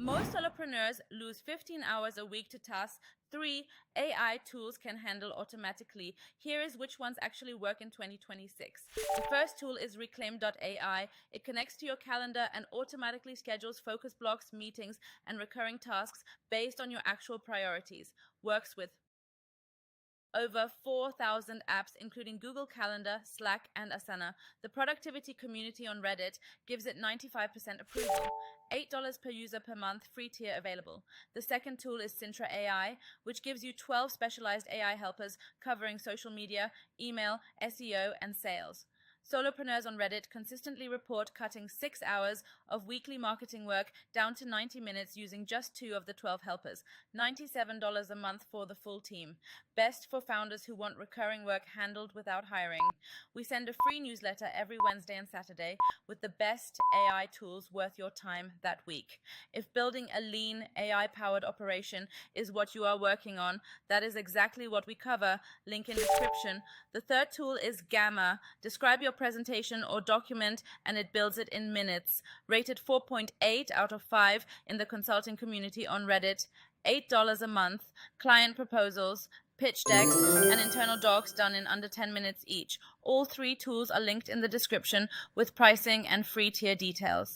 Most solopreneurs lose 15 hours a week to tasks 3 AI tools can handle automatically. Here is which ones actually work in 2026. The first tool is Reclaim.ai. It connects to your calendar and automatically schedules focus blocks, meetings, and recurring tasks based on your actual priorities. Works with over 4,000 apps, including Google Calendar, Slack, and Asana. The productivity community on Reddit gives it 95% approval. $8 per user per month, free tier available. The second tool is Sintra AI, which gives you 12 specialized AI helpers covering social media, email, SEO, and sales. Solopreneurs on Reddit consistently report cutting 6 hours of weekly marketing work down to 90 minutes using just 2 of the 12 helpers. $97 a month for the full team. Best for founders who want recurring work handled without hiring. We send a free newsletter every Wednesday and Saturday with the best AI tools worth your time that week. If building a lean, AI-powered operation is what you are working on, that is exactly what we cover. Link in description. The third tool is Gamma. Describe your presentation or document and it builds it in minutes. Rated 4.8 out of 5 in the consulting community on Reddit. $8 a month. Client proposals, pitch decks, and internal docs done in under 10 minutes each. All 3 tools are linked in the description with pricing and free tier details.